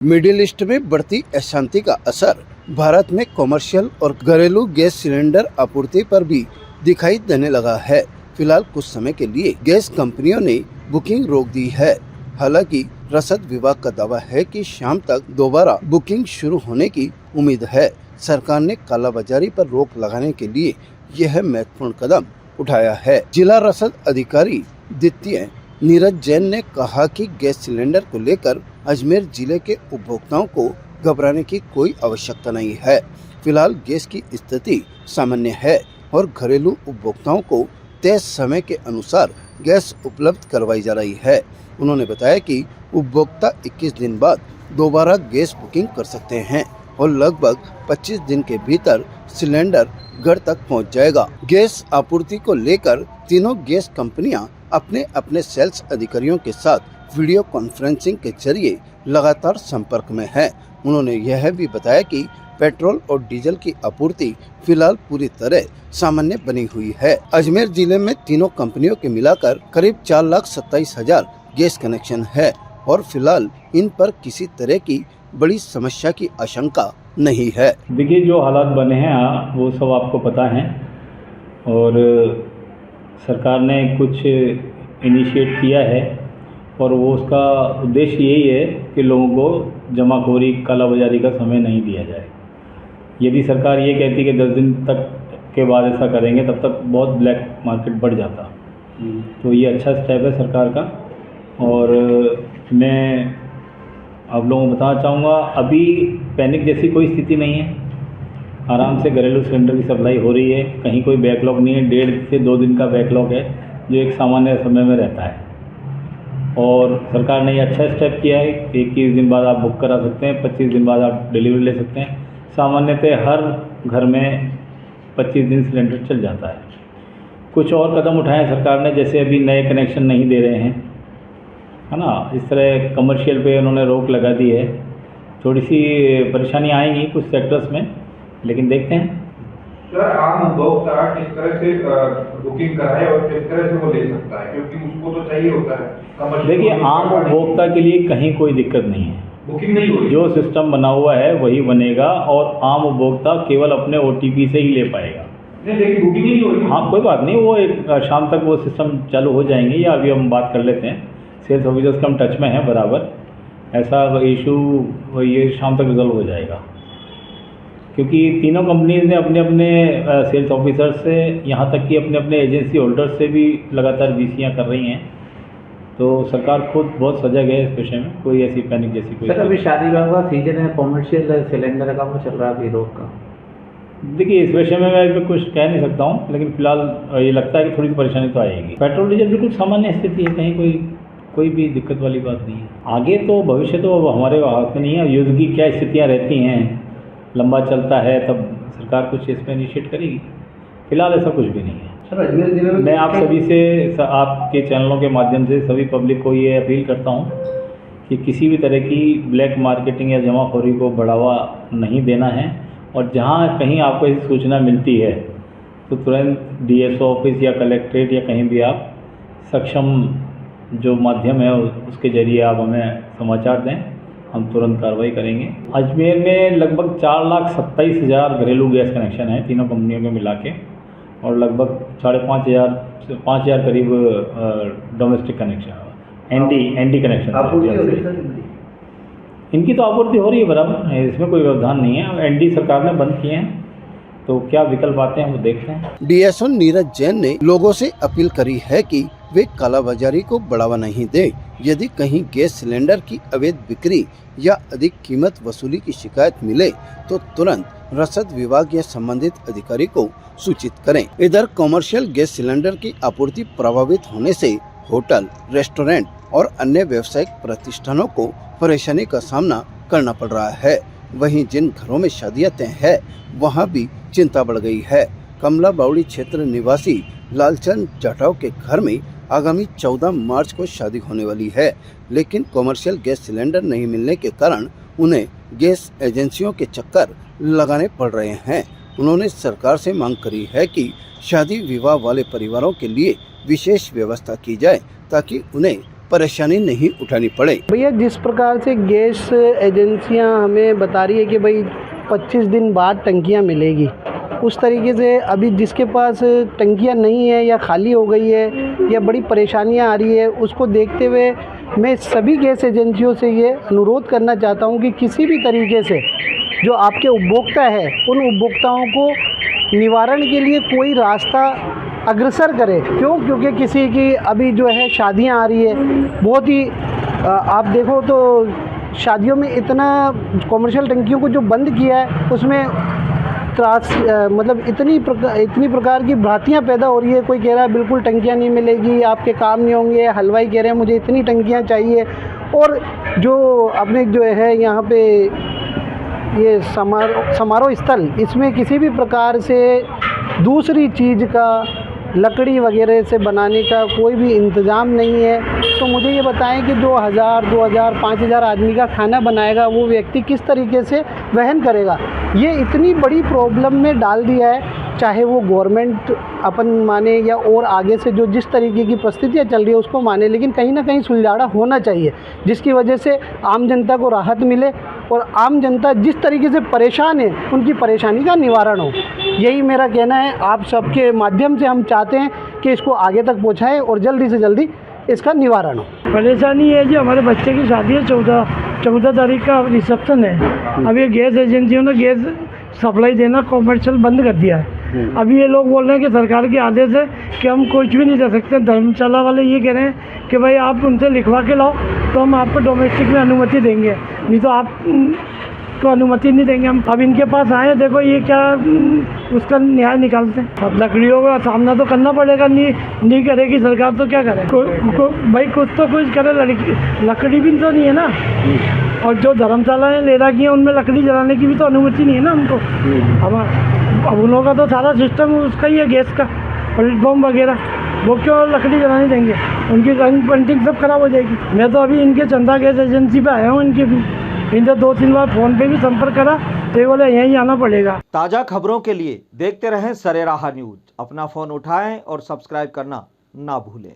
Middle east में बढ़ती अशांति का असर भारत में कॉमर्शियल और घरेलू गैस सिलेंडर आपूर्ति पर भी दिखाई देने लगा है। फिलहाल कुछ समय के लिए गैस कंपनियों ने बुकिंग रोक दी है। हालांकि रसद विभाग का दावा है कि शाम तक दोबारा बुकिंग शुरू होने की उम्मीद है। सरकार ने कालाबाजारी पर रोक लगाने के लिए यह महत्वपूर्ण कदम उठाया है। जिला रसद अधिकारी द्वितीय नीरज जैन ने कहा कि गैस सिलेंडर को लेकर अजमेर जिले के उपभोक्ताओं को घबराने की कोई आवश्यकता नहीं है। फिलहाल गैस की स्थिति सामान्य है और घरेलू उपभोक्ताओं को तय समय के अनुसार गैस उपलब्ध करवाई जा रही है। उन्होंने बताया कि उपभोक्ता 21 दिन बाद दोबारा गैस बुकिंग कर सकते हैं और लगभग 25 दिन के भीतर सिलेंडर घर तक पहुंच जाएगा। गैस आपूर्ति को लेकर तीनों गैस कंपनियां अपने अपने सेल्स अधिकारियों के साथ वीडियो कॉन्फ्रेंसिंग के जरिए लगातार संपर्क में है। उन्होंने यह भी बताया कि पेट्रोल और डीजल की आपूर्ति फिलहाल पूरी तरह सामान्य बनी हुई है। अजमेर जिले में तीनों कंपनियों के मिलाकर करीब 4,27,000 गैस कनेक्शन है और फिलहाल इन पर किसी तरह की बड़ी समस्या की आशंका नहीं है। देखिए, जो हालात बने हैं वो सब आपको पता है और सरकार ने कुछ इनिशिएट किया है और वो उसका उद्देश्य यही है कि लोगों को जमाखोरी कालाबाजारी का समय नहीं दिया जाए। यदि सरकार ये कहती कि 10 दिन तक के बाद ऐसा करेंगे तब तक बहुत ब्लैक मार्केट बढ़ जाता। तो ये अच्छा स्टेप है सरकार का और मैं आप लोगों को बताना चाहूँगा, अभी पैनिक जैसी कोई स्थिति नहीं है। आराम से घरेलू सिलेंडर की सप्लाई हो रही है, कहीं कोई बैकलॉग नहीं है। 1.5 से 2 दिन का बैकलॉग है जो एक सामान्य समय में रहता है और सरकार ने ये अच्छा स्टेप किया है। 21 दिन बाद आप बुक करा सकते हैं, 25 दिन बाद आप डिलीवरी ले सकते हैं। सामान्यतः हर घर में 25 दिन सिलेंडर चल जाता है। कुछ और कदम उठाए सरकार ने, जैसे अभी नए कनेक्शन नहीं दे रहे हैं, है ना। इस तरह कमर्शियल पे उन्होंने रोक लगा दी है। थोड़ी सी परेशानी आएंगी कुछ सेक्टर्स में, लेकिन देखते हैं। सर, आम उपभोक्ता किस तरह से बुकिंग कराए और किस तरह से वो ले सकता है, क्योंकि उसको तो चाहिए होता है। देखिए, आम उपभोक्ता के लिए कहीं कोई दिक्कत नहीं है, बुकिंग नहीं होगी। जो सिस्टम बना हुआ है वही बनेगा और आम उपभोक्ता केवल अपने OTP से ही ले पाएगा। नहीं, लेकिन बुकिंग ही नहीं होगी। हाँ, कोई बात नहीं, वो एक शाम तक वो सिस्टम चालू हो जाएंगे या अभी हम बात कर लेते हैं। सेल्स ऑफिसर्स का हम टच में हैं बराबर, ऐसा इशू ये शाम तक रिजल्व हो जाएगा, क्योंकि तीनों कंपनीज ने अपने अपने सेल्स ऑफिसर से, यहाँ तक कि अपने अपने एजेंसी होल्डर से भी लगातार VCयाँ कर रही हैं। तो सरकार खुद बहुत सजग है इस विषय में, कोई ऐसी पैनिक जैसी कोई। सर, अभी शादी विवाह का सीजन है, कॉमर्शियल सिलेंडर का वो चल रहा है अभी रोक का। देखिए, इस विषय में मैं कुछ कह नहीं सकता हूँ, लेकिन फिलहाल ये लगता है कि थोड़ी सी परेशानी तो आएगी। पेट्रोल डीजल बिल्कुल सामान्य स्थिति है, कहीं कोई भी दिक्कत वाली बात नहीं है। आगे तो भविष्य तो हमारे हाथ में नहीं है, युद्ध की क्या स्थितियाँ रहती हैं, लंबा चलता है तब सरकार कुछ इसमें इनिशिएट करेगी। फिलहाल ऐसा कुछ भी नहीं है। सर, अजमेर जिले में मैं आप सभी से, आपके चैनलों के माध्यम से सभी पब्लिक को ये अपील करता हूँ कि किसी भी तरह की ब्लैक मार्केटिंग या जमाखोरी को बढ़ावा नहीं देना है और जहाँ कहीं आपको ऐसी सूचना मिलती है तो तुरंत DSO ऑफिस या कलेक्ट्रेट या कहीं भी आप सक्षम जो माध्यम है उसके जरिए आप हमें समाचार दें, हम तुरंत कार्रवाई करेंगे। अजमेर में लगभग 4,27,000 घरेलू गैस कनेक्शन हैं तीनों कंपनियों के मिला के और लगभग 5,500 से 5,000 करीब डोमेस्टिक कनेक्शन, एनडी कनेक्शन। इनकी तो आपूर्ति हो रही है बराबर, इसमें कोई व्यवधान नहीं है। एनडी सरकार ने बंद किए हैं, तो क्या विकल्प आते हैं वो देखते हैं। DSO नीरज जैन ने लोगों से अपील करी है कि वे कालाबाजारी को बढ़ावा नहीं दें। यदि कहीं गैस सिलेंडर की अवैध बिक्री या अधिक कीमत वसूली की शिकायत मिले तो तुरंत रसद विभाग या संबंधित अधिकारी को सूचित करें। इधर कॉमर्शियल गैस सिलेंडर की आपूर्ति प्रभावित होने से होटल, रेस्टोरेंट और अन्य व्यावसायिक प्रतिष्ठानों को परेशानी का सामना करना पड़ रहा है। वहीं जिन घरों में शादियां तय है वहां भी चिंता बढ़ गई है। कमला बावड़ी क्षेत्र निवासी लालचंद जाटव के घर में आगामी 14 मार्च को शादी होने वाली है, लेकिन कॉमर्शियल गैस सिलेंडर नहीं मिलने के कारण उन्हें गैस एजेंसियों के चक्कर लगाने पड़ रहे हैं। उन्होंने सरकार से मांग करी है कि शादी विवाह वाले परिवारों के लिए विशेष व्यवस्था की जाए ताकि उन्हें परेशानी नहीं उठानी पड़े। भैया जिस प्रकार से गैस एजेंसियां हमें बता रही है कि भाई 25 दिन बाद टंकियां मिलेगी, उस तरीके से अभी जिसके पास टंकियां नहीं है या खाली हो गई है या बड़ी परेशानियां आ रही है, उसको देखते हुए मैं सभी गैस एजेंसियों से ये अनुरोध करना चाहता हूं कि किसी भी तरीके से जो आपके उपभोक्ता है उन उपभोक्ताओं को निवारण के लिए कोई रास्ता अग्रसर करे। क्योंकि किसी की अभी जो है शादियां आ रही है, बहुत ही आप देखो तो शादियों में इतना कॉमर्शियल टंकियों को जो बंद किया है उसमें मतलब इतनी प्रकार की भ्रांतियाँ पैदा हो रही है। कोई कह रहा है बिल्कुल टंकियाँ नहीं मिलेगी, आपके काम नहीं होंगे, हलवाई कह रहे हैं मुझे इतनी टंकियाँ चाहिए। और जो अपने जो है यहाँ पे ये समारोह स्थल, इसमें किसी भी प्रकार से दूसरी चीज़ का लकड़ी वगैरह से बनाने का कोई भी इंतज़ाम नहीं है। तो मुझे ये बताएं कि 2000, 5000 आदमी का खाना बनाएगा वो व्यक्ति किस तरीके से वहन करेगा। ये इतनी बड़ी प्रॉब्लम में डाल दिया है, चाहे वो गवर्नमेंट अपन माने या और आगे से जो जिस तरीके की परिस्थितियाँ चल रही है उसको माने, लेकिन कहीं ना कहीं सुलझाड़ा होना चाहिए जिसकी वजह से आम जनता को राहत मिले और आम जनता जिस तरीके से परेशान है उनकी परेशानी का निवारण हो। यही मेरा कहना है। आप सबके माध्यम से हम चाहते हैं कि इसको आगे तक पहुँचाएँ और जल्दी से जल्दी इसका निवारण हो। परेशानी है जी, हमारे बच्चे की शादी है, 14 तारीख का रिसेप्शन है। अब ये गैस एजेंसियों ने गैस सप्लाई देना कॉमर्शियल बंद कर दिया है। अभी ये लोग बोल रहे हैं कि सरकार के आदेश है कि हम कुछ भी नहीं दे सकते। धर्मशाला वाले ये कह रहे हैं कि भाई आप उनसे लिखवा के लाओ तो हम आपको डोमेस्टिक में अनुमति देंगे, नहीं तो आप तो अनुमति नहीं देंगे हम। अब इनके पास आए, देखो ये क्या उसका न्याय निकालते हैं। अब लकड़ियों का सामना तो करना पड़ेगा, नहीं करेगी सरकार तो क्या करे। भाई कुछ तो कुछ करे, लकड़ी भी तो नहीं है ना। और जो धर्मशालाएँ ले रखी हैं उनमें लकड़ी जलाने की भी तो अनुमति नहीं है ना उनको। अब उन लोगों का तो सारा सिस्टम उसका ही है, गैस का प्लेटफॉर्म वगैरह, वो क्यों लकड़ी जलाने देंगे। उनकी रंग पेंटिंग सब खराब हो जाएगी। मैं तो अभी इनके चंदा गैस एजेंसी पे आया हूँ, इनसे 2-3 बार फ़ोन पे भी संपर्क करा तो बोले यहीं आना पड़ेगा। ताज़ा खबरों के लिए देखते रहें सरेराह न्यूज़। अपना फ़ोन उठाएं और सब्सक्राइब करना ना भूलें।